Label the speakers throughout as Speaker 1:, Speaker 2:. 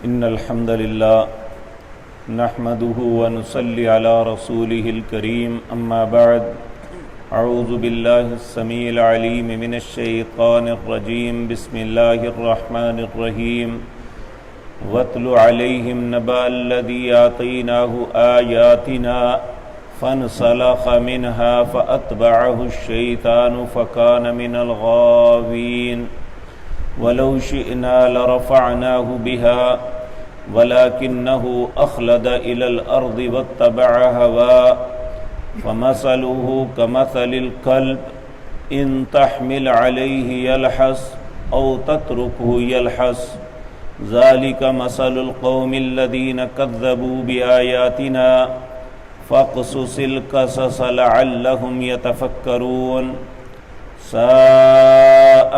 Speaker 1: إن الحمد لله نحمده ونصلي على رسوله الكريم أما بعد أعوذ بالله السميع العليم من الشيطان الرجيم بسم الله الرحمن الرحيم واتل عليهم نبأ الذي آتيناه آياتنا فانسلخ منها فأتبعه الشيطان فكان من الغاوين ولو شئنا لرفعناه بها ولكنه أخلد إلى الأرض واتبع هواه فمثله كمثل الكلب إن تحمل عليه يلحس أو تتركه يلحس ذلك مثل القوم الذين كذبوا بآياتنا فاقصص القصص لعلهم يتفكرون ساء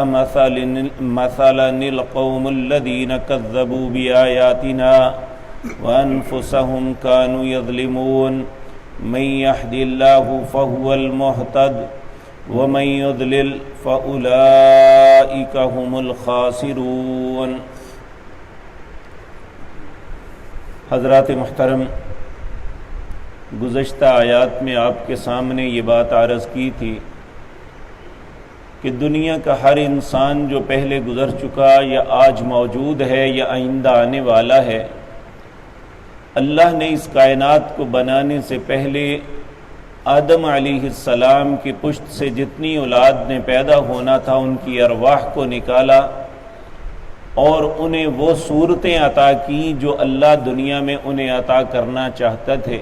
Speaker 1: مثلا القوم الذين كذبوا بآياتنا وأنفسهم كانوا يظلمون من يهد الله فهو المهتد ومن يضلل فأولئك هم الخاسرون۔ حضرات محترم، گزشتہ آیات میں آپ کے سامنے یہ بات عرض کی تھی کہ دنیا کا ہر انسان جو پہلے گزر چکا یا آج موجود ہے یا آئندہ آنے والا ہے، اللہ نے اس کائنات کو بنانے سے پہلے آدم علیہ السلام کی پشت سے جتنی اولاد نے پیدا ہونا تھا ان کی ارواح کو نکالا اور انہیں وہ صورتیں عطا کی جو اللہ دنیا میں انہیں عطا کرنا چاہتا تھے۔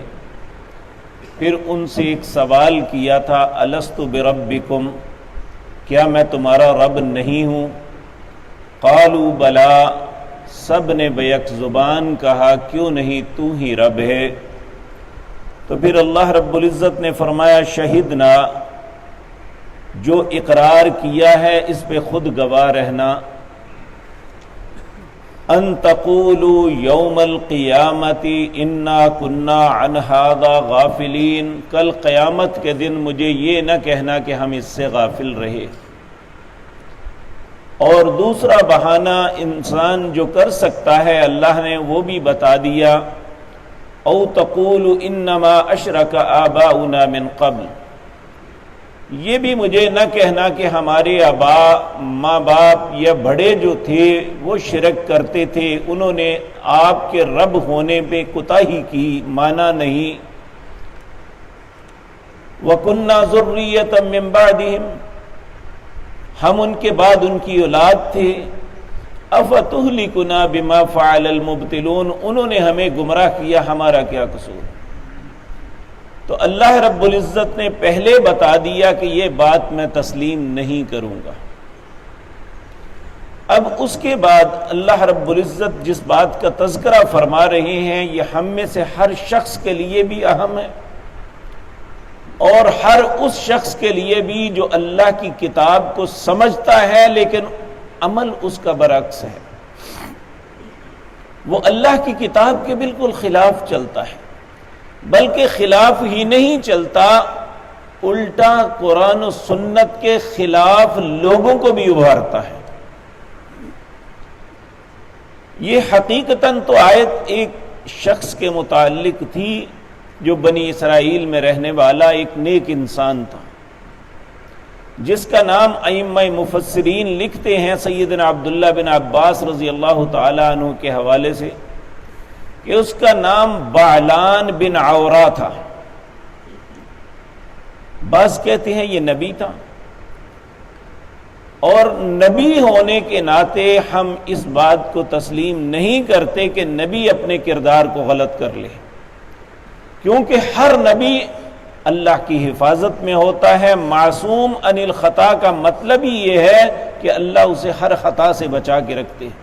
Speaker 1: پھر ان سے ایک سوال کیا تھا، الست بربکم، کیا میں تمہارا رب نہیں ہوں؟ قالوا بلا، سب نے بیک زبان کہا کیوں نہیں، تو ہی رب ہے۔ تو پھر اللہ رب العزت نے فرمایا شہدنا، جو اقرار کیا ہے اس پہ خود گواہ رہنا، ان تقولوا یوم القیامت انا کنا عن ھذا غافلین، کل قیامت کے دن مجھے یہ نہ کہنا کہ ہم اس سے غافل رہے۔ اور دوسرا بہانہ انسان جو کر سکتا ہے اللہ نے وہ بھی بتا دیا، او تقولوا انما اشرک آباؤنا من قبل، یہ بھی مجھے نہ کہنا کہ ہمارے آباء ماں باپ یا بڑے جو تھے وہ شرک کرتے تھے، انہوں نے آپ کے رب ہونے پہ کوتاہی کی، مانا نہیں۔ وَكُنَّا ذُرِّيَّةً مِّن بَعْدِهِمْ، ہم ان کے بعد ان کی اولاد تھے۔ أَفَتُهْلِكُنَا بِمَا فَعَلَ الْمُبْطِلُونَ، انہوں نے ہمیں گمراہ کیا، ہمارا کیا قصور؟ تو اللہ رب العزت نے پہلے بتا دیا کہ یہ بات میں تسلیم نہیں کروں گا۔ اب اس کے بعد اللہ رب العزت جس بات کا تذکرہ فرما رہے ہیں یہ ہم میں سے ہر شخص کے لیے بھی اہم ہے، اور ہر اس شخص کے لیے بھی جو اللہ کی کتاب کو سمجھتا ہے لیکن عمل اس کا برعکس ہے، وہ اللہ کی کتاب کے بالکل خلاف چلتا ہے، بلکہ خلاف ہی نہیں چلتا، الٹا قرآن و سنت کے خلاف لوگوں کو بھی ابھارتا ہے۔ یہ حقیقتاً تو آیت ایک شخص کے متعلق تھی جو بنی اسرائیل میں رہنے والا ایک نیک انسان تھا، جس کا نام ائمہ مفسرین لکھتے ہیں سیدنا عبداللہ بن عباس رضی اللہ تعالیٰ عنہ کے حوالے سے کہ اس کا نام بعلان بن عورا تھا۔ بعض کہتے ہیں یہ نبی تھا، اور نبی ہونے کے ناطے ہم اس بات کو تسلیم نہیں کرتے کہ نبی اپنے کردار کو غلط کر لے، کیونکہ ہر نبی اللہ کی حفاظت میں ہوتا ہے۔ معصوم عن الخطا کا مطلب ہی یہ ہے کہ اللہ اسے ہر خطا سے بچا کے رکھتے ہیں،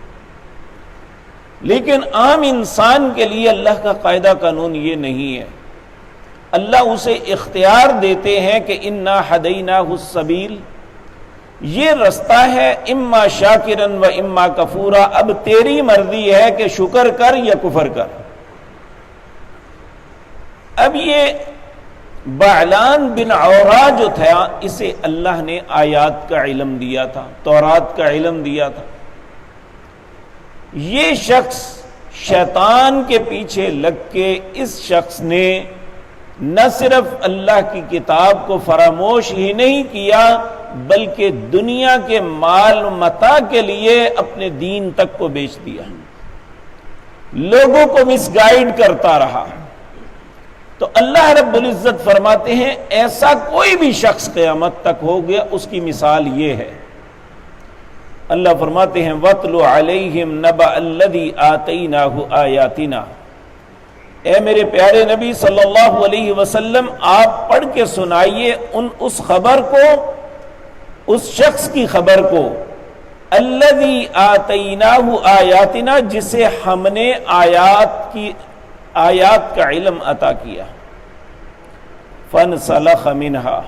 Speaker 1: لیکن عام انسان کے لیے اللہ کا قاعدہ قانون یہ نہیں ہے۔ اللہ اسے اختیار دیتے ہیں کہ انا ہدیناہ السبیل، یہ رستہ ہے اما شاکرن و اما کفورا، اب تیری مرضی ہے کہ شکر کر یا کفر کر۔ اب یہ بعلان بن عورا جو تھا اسے اللہ نے آیات کا علم دیا تھا، تورات کا علم دیا تھا۔ یہ شخص شیطان کے پیچھے لگ کے اس شخص نے نہ صرف اللہ کی کتاب کو فراموش ہی نہیں کیا بلکہ دنیا کے مال و متاع کے لیے اپنے دین تک کو بیچ دیا، لوگوں کو مس گائیڈ کرتا رہا۔ تو اللہ رب العزت فرماتے ہیں ایسا کوئی بھی شخص قیامت تک ہو گیا، اس کی مثال یہ ہے۔ اللہ فرماتے ہیں وَاتْلُ عَلَيْهِمْ نَبَأَ الَّذِي آتَيْنَاهُ آيَاتِنَا، اے میرے پیارے نبی صلی اللہ علیہ وسلم آپ پڑھ کے سنائیے اس خبر کو، اس شخص کی خبر کو، الَّذِي آتَيْنَاهُ آيَاتِنَا، جسے ہم نے آیات کا علم عطا کیا۔ فَانْسَلَخَ مِنْهَا،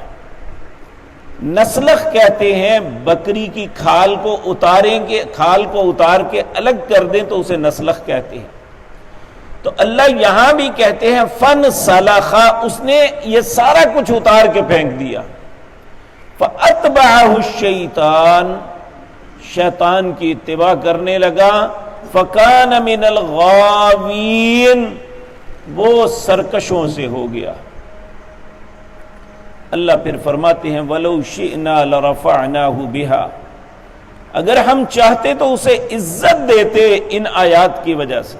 Speaker 1: نسلخ کہتے ہیں بکری کی کھال کو اتاریں گے، کھال کو اتار کے الگ کر دیں تو اسے نسلخ کہتے ہیں۔ تو اللہ یہاں بھی کہتے ہیں فن سلخا، اس نے یہ سارا کچھ اتار کے پھینک دیا۔ فَأَتْبَعَهُ الشَّيْطَانُ، شیطان کی اتباع کرنے لگا۔ فَكَانَ مِنَ الْغَاوِينَ، وہ سرکشوں سے ہو گیا۔ اللہ پھر فرماتے ہیں وَلَوْ شِئْنَا لَرَفَعْنَاهُ بِهَا، اگر ہم چاہتے تو اسے عزت دیتے ان آیات کی وجہ سے۔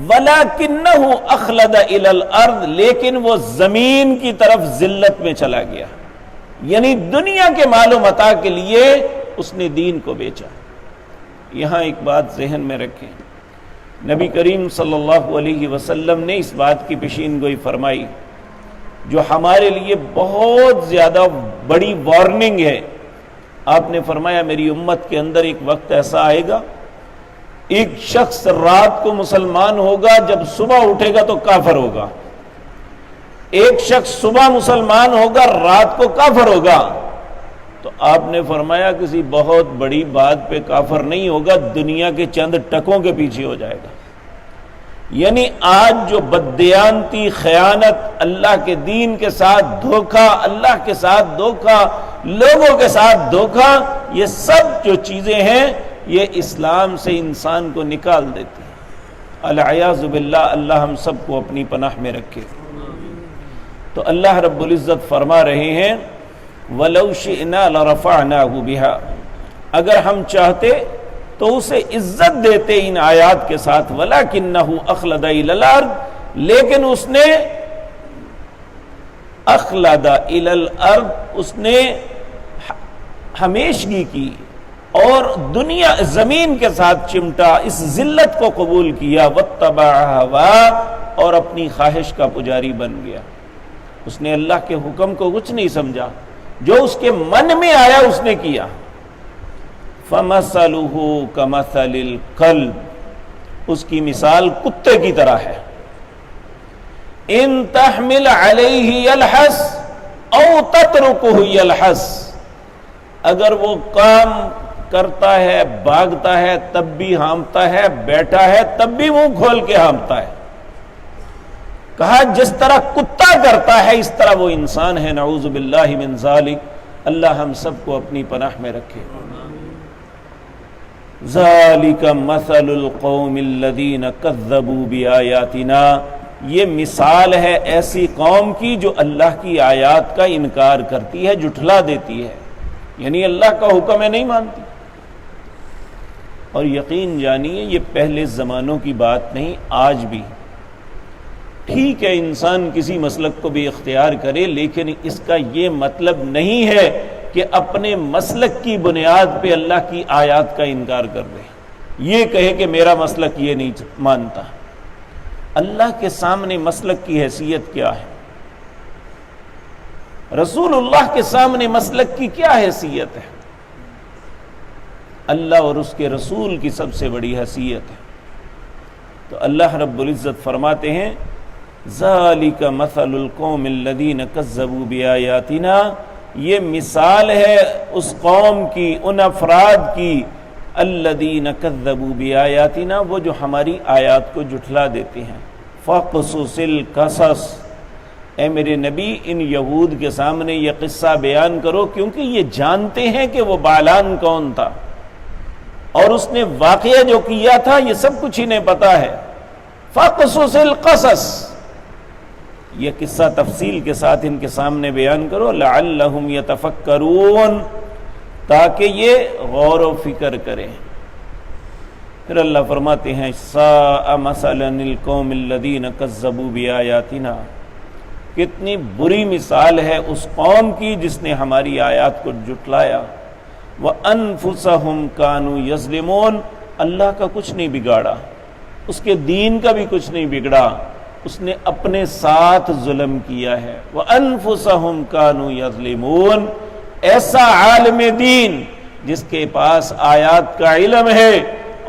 Speaker 1: وَلَكِنَّهُ أَخْلَدَ إِلَى الْأَرْضِ، لیکن وہ زمین کی طرف ذلت میں چلا گیا، یعنی دنیا کے مال و متاع کے لیے اس نے دین کو بیچا۔ یہاں ایک بات ذہن میں رکھیں، نبی کریم صلی اللہ علیہ وسلم نے اس بات کی پیشین گوئی فرمائی جو ہمارے لیے بہت زیادہ بڑی وارننگ ہے۔ آپ نے فرمایا میری امت کے اندر ایک وقت ایسا آئے گا، ایک شخص رات کو مسلمان ہوگا، جب صبح اٹھے گا تو کافر ہوگا، ایک شخص صبح مسلمان ہوگا رات کو کافر ہوگا۔ تو آپ نے فرمایا کسی بہت بڑی بات پہ کافر نہیں ہوگا، دنیا کے چند ٹکوں کے پیچھے ہو جائے گا۔ یعنی آج جو بددیانتی، خیانت، اللہ کے دین کے ساتھ دھوکہ، اللہ کے ساتھ دھوکہ، لوگوں کے ساتھ دھوکہ، یہ سب جو چیزیں ہیں یہ اسلام سے انسان کو نکال دیتے ہیں۔ العیاذ باللہ، اللہ ہم سب کو اپنی پناہ میں رکھے۔ تو اللہ رب العزت فرما رہے ہیں وَلَوْ شِئْنَا لَرَفَعْنَاهُ بِهَا، اگر ہم چاہتے تو اسے عزت دیتے ان آیات کے ساتھ۔ وَلَكِنَّهُ أَخْلَدَ إِلَى الْأَرْضِ، لیکن اس نے اخلد إِلَى الْأَرْضِ، اس نے ہمیشگی کی اور دنیا زمین کے ساتھ چمٹا، اس ذلت کو قبول کیا۔ وَاتَّبَعَ هَوَاهُ، اور اپنی خواہش کا پجاری بن گیا۔ اس نے اللہ کے حکم کو کچھ نہیں سمجھا، جو اس کے من میں آیا اس نے کیا۔ فَمَثَلُهُ كَمَثَلِ الْكَلْبِ، اس کی مثال کتے کی طرح ہے۔ إِن تَحْمِلْ عَلَيْهِ يَلْحَسْ أَوْ تَتْرُكُهُ يَلْحَسْ، اگر وہ کام کرتا ہے، بھاگتا ہے تب بھی ہانپتا ہے، بیٹھا ہے تب بھی منہ کھول کے ہانپتا ہے۔ کہا جس طرح کتا کرتا ہے اس طرح وہ انسان ہے، نعوذ باللہ من ذالک۔ اللہ ہم سب کو اپنی پناہ میں رکھے۔ ذالک مثل القوم الذین کذبوا بآیاتنا، یہ مثال ہے ایسی قوم کی جو اللہ کی آیات کا انکار کرتی ہے، جھٹلا دیتی ہے، یعنی اللہ کا حکم ہے نہیں مانتی۔ اور یقین جانیے یہ پہلے زمانوں کی بات نہیں، آج بھی ٹھیک ہے انسان کسی مسلک کو بھی اختیار کرے، لیکن اس کا یہ مطلب نہیں ہے کہ اپنے مسلک کی بنیاد پہ اللہ کی آیات کا انکار کر دے، یہ کہے کہ میرا مسلک یہ نہیں مانتا۔ اللہ کے سامنے مسلک کی حیثیت کیا ہے؟ رسول اللہ کے سامنے مسلک کی کیا حیثیت ہے؟ اللہ اور اس کے رسول کی سب سے بڑی حیثیت ہے۔ تو اللہ رب العزت فرماتے ہیں ذالک مثل القوم الذین کذبوا بآیاتنا، یہ مثال ہے اس قوم کی، ان افراد کی، الذین کذبوا بآیاتنا، وہ جو ہماری آیات کو جھٹلا دیتے ہیں۔ فقصص القصص، اے میرے نبی ان یہود کے سامنے یہ قصہ بیان کرو، کیونکہ یہ جانتے ہیں کہ وہ بالان کون تھا اور اس نے واقعہ جو کیا تھا یہ سب کچھ انہیں پتا ہے. فَقْصُصِ الْقَصَصِ، یہ قصہ تفصیل کے ساتھ ان کے سامنے بیان کرو. لَعَلَّهُمْ يَتَفَكَّرُونَ، تاکہ یہ غور و فکر کریں. پھر اللہ فرماتے ہیں سَاءَ مَثَلًا لِلْقَوْمِ الَّذِينَ كَذَّبُوا بِآيَاتِنَا، کتنی بری مثال ہے اس قوم کی جس نے ہماری آیات کو جھٹلایا. وَأَنفُسَهُمْ كَانُوا يَظْلِمُونَ، اللہ کا کچھ نہیں بگاڑا، اس کے دین کا بھی کچھ نہیں بگڑا، اس نے اپنے ساتھ ظلم کیا ہے. وَأَنفُسَهُمْ كَانُوا يَظْلِمُونَ، ایسا عالم دین جس کے پاس آیات کا علم ہے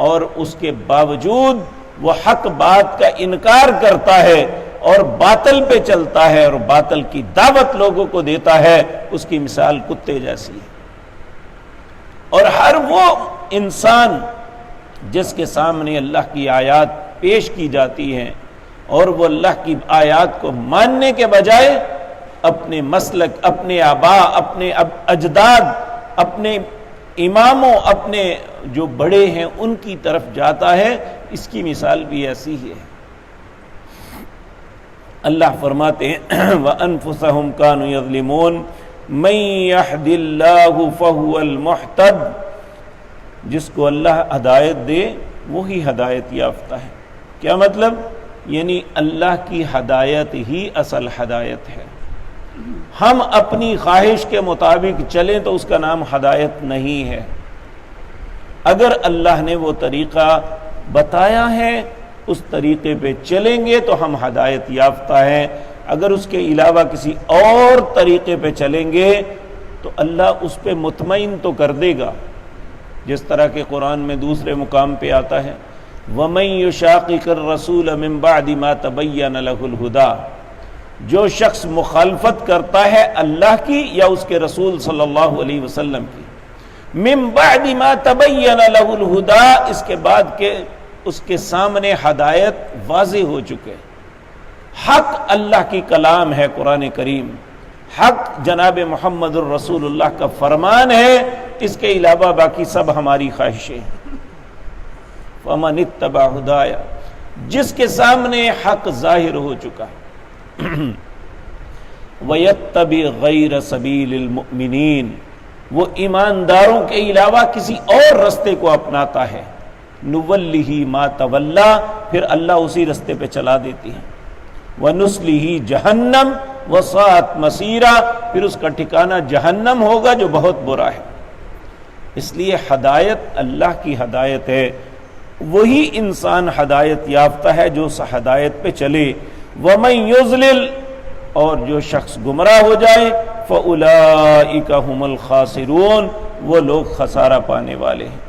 Speaker 1: اور اس کے باوجود وہ حق بات کا انکار کرتا ہے اور باطل پہ چلتا ہے اور باطل کی دعوت لوگوں کو دیتا ہے، اس کی مثال کتے جیسی ہے. اور ہر وہ انسان جس کے سامنے اللہ کی آیات پیش کی جاتی ہیں اور وہ اللہ کی آیات کو ماننے کے بجائے اپنے مسلک، اپنے آباء، اپنے اجداد، اپنے اماموں، اپنے جو بڑے ہیں ان کی طرف جاتا ہے، اس کی مثال بھی ایسی ہی ہے. اللہ فرماتے ہیں وَأَنفُسَهُمْ كَانُوا يَظْلِمُونَ مَن يَهْدِ اللَّهُ فَهُوَ الْمُهْتَدِ، جس کو اللہ ہدایت دے وہی ہدایت یافتہ ہے. کیا مطلب؟ یعنی اللہ کی ہدایت ہی اصل ہدایت ہے. ہم اپنی خواہش کے مطابق چلیں تو اس کا نام ہدایت نہیں ہے. اگر اللہ نے وہ طریقہ بتایا ہے اس طریقے پہ چلیں گے تو ہم ہدایت یافتہ ہیں. اگر اس کے علاوہ کسی اور طریقے پہ چلیں گے تو اللہ اس پہ مطمئن تو کر دے گا، جس طرح کہ قرآن میں دوسرے مقام پہ آتا ہے وَمَن يُشَاقِقِ الرَّسُولَ مِن بَعْدِ مَا تَبَيَّنَ لَهُ الْهُدَى، جو شخص مخالفت کرتا ہے اللہ کی یا اس کے رسول صلی اللہ علیہ وسلم کی، مِن بَعْدِ مَا تَبَيَّنَ لَهُ الْهُدَى، اس کے بعد کہ اس کے سامنے ہدایت واضح ہو چکے. حق اللہ کی کلام ہے قرآن کریم، حق جناب محمد الرسول اللہ کا فرمان ہے، اس کے علاوہ باقی سب ہماری خواہشیں. فَمَنِ اتَّبَعَ هُدَايَ، جس کے سامنے حق ظاہر ہو چکا، وَيَتَّبِعْ غَيْرَ سَبِيلِ الْمُؤْمِنِينَ، وہ ایمانداروں کے علاوہ کسی اور رستے کو اپناتا ہے، نُوَلِّهِ مَا تَوَلَّى، پھر اللہ اسی رستے پہ چلا دیتی ہے. وَنُسْلِهِ جَهَنَّمَ وَسَاءَتْ مَصِيرًا، پھر اس کا ٹھکانہ جہنم ہوگا جو بہت برا ہے. اس لیے ہدایت اللہ کی ہدایت ہے، وہی انسان ہدایت یافتہ ہے جو اس ہدایت پہ چلے. وَمَن يُضْلِلْ، اور جو شخص گمراہ ہو جائے، فَأُولَئِكَ هُمُ الْخَاسِرُونَ، وہ لوگ خسارہ پانے والے ہیں.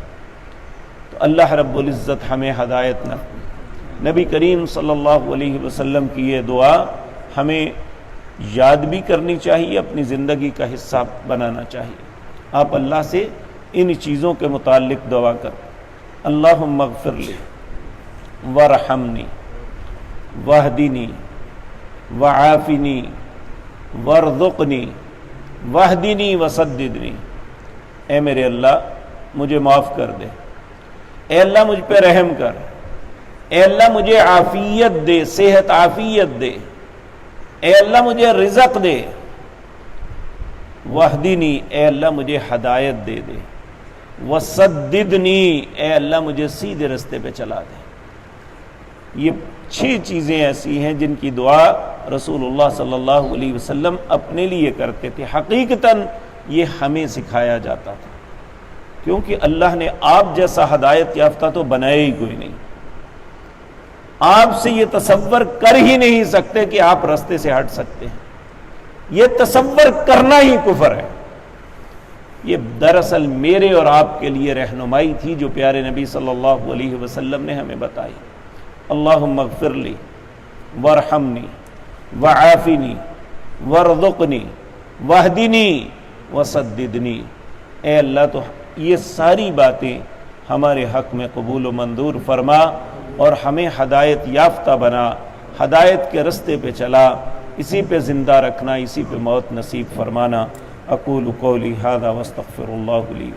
Speaker 1: تو اللہ رب العزت ہمیں ہدایت نہ. نبی کریم صلی اللہ علیہ وسلم کی یہ دعا ہمیں یاد بھی کرنی چاہیے، اپنی زندگی کا حصہ بنانا چاہیے. آپ اللہ سے ان چیزوں کے متعلق دعا کریں. اللہم اغفر لی ورحمنی واہدنی وعافنی وارزقنی واہدنی وسددنی. اے میرے اللہ مجھے معاف کر دے، اے اللہ مجھ پہ رحم کر، اے اللہ مجھے عافیت دے، صحت عافیت دے، اے اللہ مجھے رزق دے. وحدنی، اے اللہ مجھے ہدایت دے دے. وسددنی، اے اللہ مجھے سیدھے رستے پہ چلا دے. یہ 6 چیزیں ایسی ہیں جن کی دعا رسول اللہ صلی اللہ علیہ وسلم اپنے لیے کرتے تھے. حقیقتاً یہ ہمیں سکھایا جاتا تھا، کیونکہ اللہ نے آپ جیسا ہدایت یافتہ تو بنایا ہی کوئی نہیں. آپ سے یہ تصور کر ہی نہیں سکتے کہ آپ رستے سے ہٹ سکتے ہیں. یہ تصور کرنا ہی کفر ہے. یہ دراصل میرے اور آپ کے لیے رہنمائی تھی جو پیارے نبی صلی اللہ علیہ وسلم نے ہمیں بتائی. اللہم اغفر لی وارحمنی وعافنی وارزقنی واہدنی وسددنی. اے اللہ تو یہ ساری باتیں ہمارے حق میں قبول و منظور فرما اور ہمیں ہدایت یافتہ بنا، ہدایت کے رستے پہ چلا، اسی پہ زندہ رکھنا، اسی پہ موت نصیب فرمانا. اقول قولی ھذا واستغفر اللہ لی.